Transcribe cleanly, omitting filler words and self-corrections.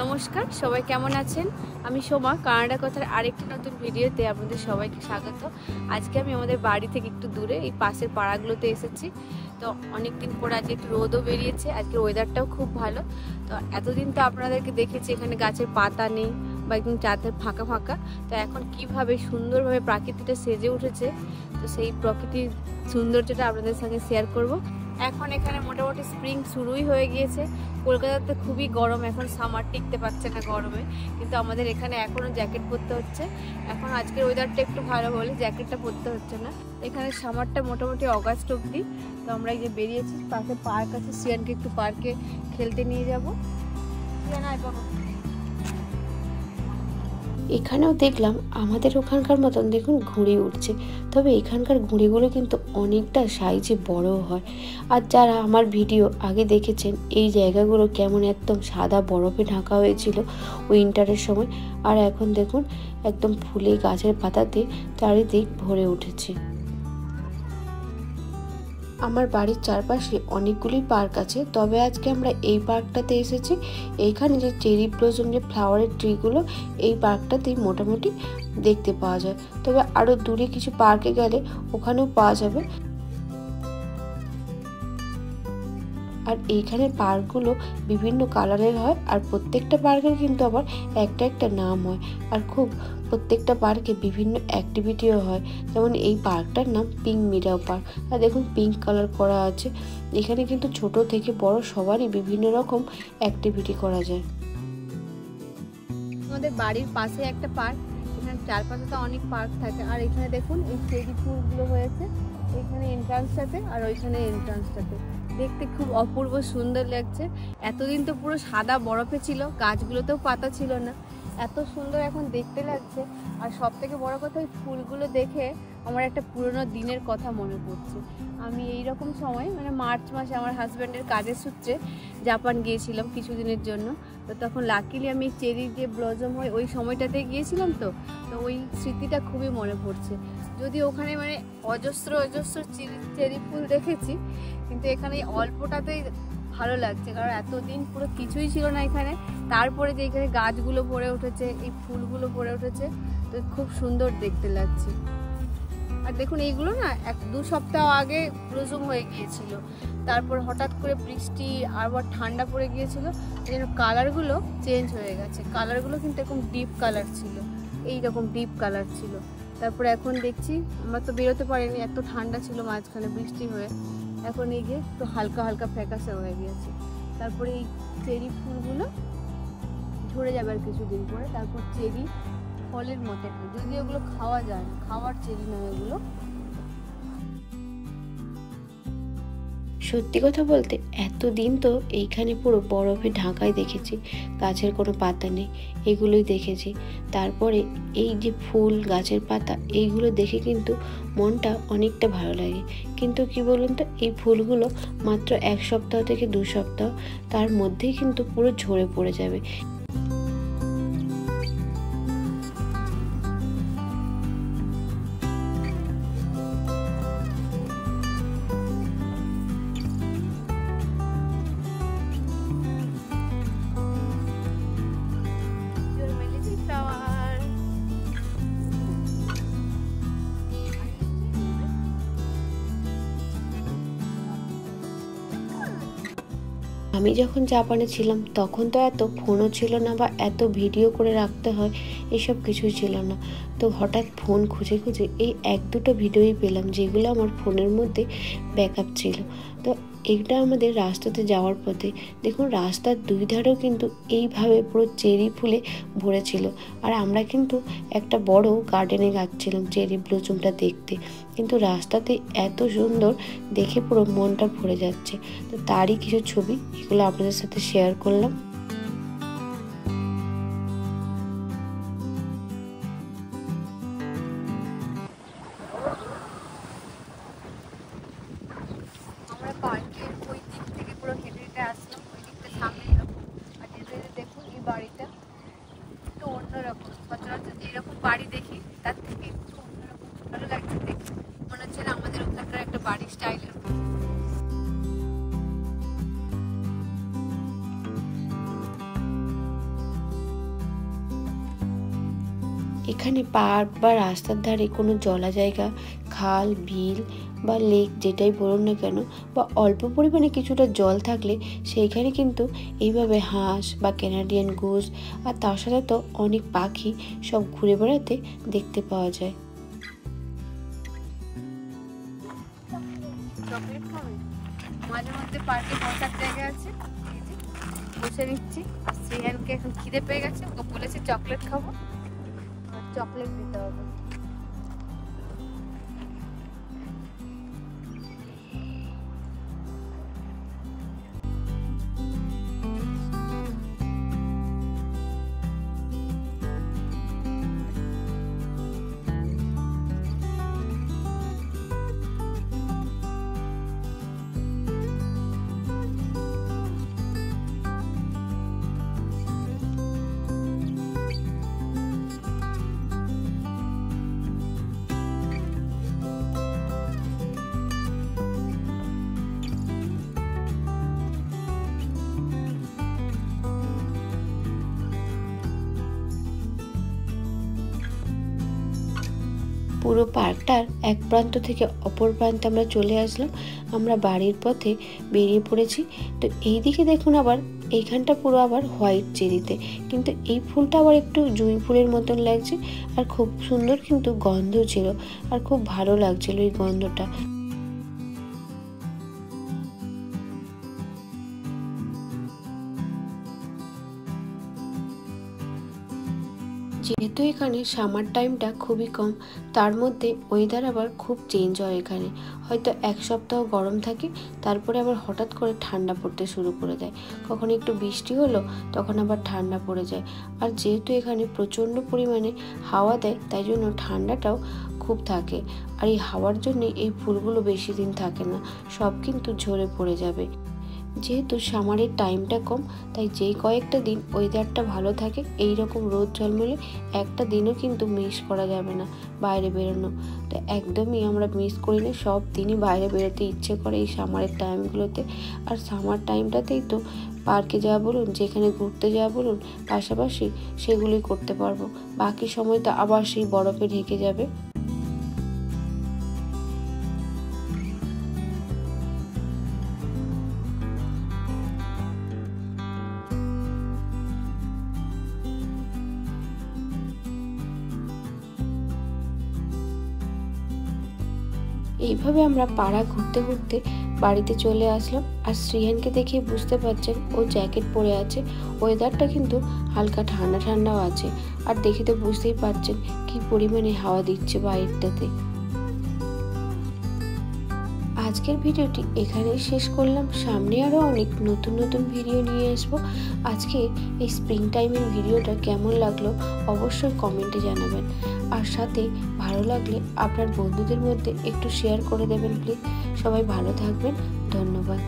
নমস্কার, সবাই কেমন আছেন? আমি সোমা, কানাডা কথার আরেকটি নতুন ভিডিওতে আপনাদের সবাইকে স্বাগত। আজকে আমি আমাদের বাড়ি থেকে একটু দূরে এই পাশের পাড়াগুলোতে এসেছি। তো অনেকদিন পরে আজকে একটু রোদও বেরিয়েছে, আজকে ওয়েদারটাও খুব ভালো। তো এতদিন তো আপনাদেরকে দেখেছি এখানে গাছের পাতা নেই বা একদম চারধার ফাঁকা ফাঁকা। তো এখন কিভাবে সুন্দরভাবে প্রাকৃতিকটা সেজে উঠেছে, তো সেই প্রকৃতির সৌন্দর্যটা আপনাদের সঙ্গে শেয়ার করব। এখন এখানে মোটামুটি স্প্রিং শুরুই হয়ে গিয়েছে। কলকাতাতে খুবই গরম, এখন সামার টিকতে পারছে না গরমে, কিন্তু আমাদের এখানে এখনও জ্যাকেট পরতে হচ্ছে। এখন আজকের ওয়েদারটা একটু ভালো বলে জ্যাকেটটা পরতে হচ্ছে না। এখানে সামারটা মোটামুটি অগাস্ট অবধি। তো আমরা এই যে বেরিয়েছি, পাশে পার্ক আছে, সিয়ানকে একটু পার্কে খেলতে নিয়ে যাবো। সিয়ান আয় বাবা। এখানেও দেখলাম আমাদের ওখানকার মতন দেখুন ঘুড়ি উঠছে, তবে এখানকার ঘুড়িগুলো কিন্তু অনেকটা সাইজে বড় হয়। আর যারা আমার ভিডিও আগে দেখেছেন, এই জায়গাগুলো কেমন একদম সাদা বরফে ঢাকা হয়েছিল উইন্টারের সময়, আর এখন দেখুন একদম ফুলে গাছের পাতাতে চারিদিক ভরে উঠেছে। আমার বাড়ির চারপাশে অনেকগুলি পার্ক আছে, তবে আজকে আমরা এই পার্কটাতে এসেছি। এইখানে যে চেরি ব্লসম যে ফ্লাওয়ারের ট্রিগুলো এই পার্কটাতেই মোটামুটি দেখতে পাওয়া যায়, তবে আরও দূরে কিছু পার্কে গেলে ওখানেও পাওয়া যাবে। আর এইখানে পার্কগুলো বিভিন্ন কালারের হয়, আর প্রত্যেকটা পার্কের কিন্তু আবার একটা একটা নাম হয়, আর খুব প্রত্যেকটা পার্কে বিভিন্ন অ্যাক্টিভিটিও হয়। যেমন এই পার্কটার নাম পিঙ্ক মিরাও পার্ক, আর দেখুন পিঙ্ক কালার করা আছে। এখানে কিন্তু ছোট থেকে বড় সবারই বিভিন্ন রকম অ্যাক্টিভিটি করা যায়। আমাদের বাড়ির পাশে একটা পার্ক, এখানে চারপাশে তো অনেক পার্ক থাকে। আর এখানে দেখুন এই চেরি ফুলগুলো হয়েছে এখানে এন্ট্রান্সটাতে, আর ওইখানে এন্ট্রান্সটাতে দেখতে খুব অপূর্ব সুন্দর লাগছে। এতদিন তো পুরো সাদা বরফে ছিল, গাছগুলোতেও পাতা ছিল না, এত সুন্দর এখন দেখতে লাগছে। আর সব থেকে বড় কথা, এই ফুলগুলো দেখে আমার একটা পুরোনো দিনের কথা মনে পড়ছে। আমি এই রকম সময় মানে মার্চ মাসে আমার হাজব্যান্ডের কাজের সূত্রে জাপান গিয়েছিলাম কিছুদিনের জন্য। তো তখন লাকিলি আমি চেরি যে ব্লজম হয় ওই সময়টাতে গিয়েছিলাম। তো ওই স্মৃতিটা খুবই মনে পড়ছে। যদি ওখানে মানে অজস্র অজস্র চেরি ফুল দেখেছি, কিন্তু এখানে অল্পটাতেই ভালো লাগছে, কারণ এতদিন পুরো কিছুই ছিল না এখানে। তারপরে যে এখানে গাছগুলো ভরে উঠেছে, এই ফুলগুলো ভরে উঠেছে, তো খুব সুন্দর দেখতে লাগছে। আর দেখুন এইগুলো না 1-2 সপ্তাহ আগে ব্লসম হয়ে গিয়েছিল, তারপর হঠাৎ করে বৃষ্টি আবার ঠান্ডা পড়ে গিয়েছিল, যেন কালারগুলো চেঞ্জ হয়ে গেছে। কালারগুলো কিন্তু এরকম ডিপ কালার ছিল, এইরকম ডিপ কালার ছিল। তারপরে এখন দেখছি, আমরা তো বেরোতে পারিনি, এত ঠান্ডা ছিল মাঝখানে বৃষ্টি হয়ে, এখন এই যে একটু হালকা হালকা ফ্যাকাশে হয়ে গিয়েছে। তারপরে এই চেরি ফুলগুলো ঝরে যাবে আর কিছুদিন পরে। তারপর চেরি ফলের মতো, যদি ওগুলো খাওয়া যায় না, খাওয়ার চেরি নয় এগুলো। সত্যি কথা বলতে এতদিন তো এইখানে পুরো বরফে ঢাকাই দেখেছি, গাছের কোনো পাতা নেই, এগুলোই দেখেছি। তারপরে এই যে ফুল, গাছের পাতা, এইগুলো দেখে কিন্তু মনটা অনেকটা ভালো লাগে। কিন্তু কি বলুন তো, এই ফুলগুলো মাত্র 1 সপ্তাহ থেকে 2 সপ্তাহ, তার মধ্যেই কিন্তু পুরো ঝরে পড়ে যাবে। আমি যখন জাপানে ছিলাম তখন তো এত ফোনও ছিল না বা এত ভিডিও করে রাখতে হয়, এসব কিছুই ছিল না। তো হঠাৎ ফোন খুঁজে খুঁজে এই 1-2টো ভিডিওই পেলাম, যেগুলো আমার ফোনের মধ্যে ব্যাকআপ ছিল। তো এইটা আমাদের রাস্তাতে যাওয়ার পথে দেখুন, রাস্তার 2 ধারেও কিন্তু এইভাবে পুরো চেরি ফুলে ভরেছিল। আর আমরা কিন্তু একটা বড় গার্ডেনে যাচ্ছিলাম চেরি ব্লসমটা দেখতে, কিন্তু রাস্তাতে এত সুন্দর দেখে পুরো মনটা ভরে যাচ্ছে। তো তারই কিছু ছবি, এগুলো আপনাদের সাথে শেয়ার করলাম। আমরা পার্কের ওই দিক থেকে পুরো হেঁটে হেঁটে আসলাম, ওই দিকটা সামনে এরকম। আর যেতে যেতে দেখুন এই বাড়িটা একটু অন্যরকম। সচরাচর যে এরকম বাড়ি দেখি তার থেকে একটু অন্যরকম, ভালো লাগছে দেখে। মনে হচ্ছে না আমাদের ওখানকার একটা বাড়ির স্টাইলের। এখানে পার্ক বা রাস্তার ধারে কোনো জলা জায়গা, খাল, বিল বা লেক যেটাই বলুন না কেন, বা অল্প পরিমাণে কিছুটা জল থাকলে সেইখানে কিন্তু এইভাবে হাঁস বা ক্যানাডিয়ান গুজ আর তার সাথে তো অনেক পাখি সব ঘুরে বেড়াতে দেখতে পাওয়া যায়। চকলেট খাবে? মাঝে মধ্যে পার্কে বসার জায়গা আছে, বসে নিচ্ছি। শ্রেয়ানকে এখন খিদে পেয়ে গেছে, ওকে বলেছে চকলেট খাবো, চকলেট দিতে হবে। পুরো পার্কটার এক প্রান্ত থেকে অপর প্রান্তে আমরা চলে আসলাম। আমরা বাড়ির পথে বেরিয়ে পড়েছি। তো এই দিকে দেখুন আবার এইখানটা পুরো আবার হোয়াইট চেরিতে, কিন্তু এই ফুলটা আবার একটু জুঁই ফুলের মতন লাগছে আর খুব সুন্দর কিন্তু গন্ধ ছিল আর খুব ভালো লাগছিল এই গন্ধটা। যেহেতু এখানে সামার টাইমটা খুবই কম, তার মধ্যে ওয়েদার আবার খুব চেঞ্জ হয়। এখানে হয়তো এক সপ্তাহ গরম থাকে, তারপরে আবার হঠাৎ করে ঠান্ডা পড়তে শুরু করে দেয়। কখন একটু বৃষ্টি হলো, তখন আবার ঠান্ডা পড়ে যায়। আর যেহেতু এখানে প্রচণ্ড পরিমাণে হাওয়া দেয়, তাই জন্য ঠান্ডাটাও খুব থাকে। আর এই হাওয়ার জন্যে এই ফুলগুলো বেশি দিন থাকে না, সব কিন্তু ঝরে পড়ে যাবে। যেহেতু সামারের টাইমটা কম, তাই যেই কয়েকটা দিন ওয়েদারটা ভালো থাকে, এই রকম রোদ ঝলমলে একটা দিনও কিন্তু মিস করা যাবে না বাইরে বেরোনো। তো একদমই আমরা মিস করি না, সব দিনই বাইরে বেরোতে ইচ্ছে করে এই সামারের টাইমগুলোতে। আর সামার টাইমটাতেই তো পার্কে যাওয়া বলুন, যেখানে ঘুরতে যাওয়া বলুন, পাশাপাশি সেগুলোই করতে পারবো। বাকি সময় তো আবার সেই বরফে ঢেকে যাবে। এইভাবে আমরা পাড়া ঘুরতে ঘুরতে বাড়িতে চলে আসলাম। আর শ্রেয়ানকে দেখে বুঝতে পারছেন ও জ্যাকেট পরে আছে, ওয়েদারটা কিন্তু হালকা ঠান্ডা ঠান্ডাও আছে। আর দেখে তো বুঝতেই পারছেন কি পরিমাণে হাওয়া দিচ্ছে বাইরটাতে। আজকের ভিডিওটি এখানেই শেষ করলাম। সামনে আরও অনেক নতুন নতুন ভিডিও নিয়ে আসবো। আজকে এই স্প্রিং টাইমের ভিডিওটা কেমন লাগলো অবশ্যই কমেন্টে জানাবেন। আর সাথে ভালো লাগলে আপনার বন্ধুদের মধ্যে একটু শেয়ার করে দেবেন প্লিজ। সবাই ভালো থাকবেন, ধন্যবাদ।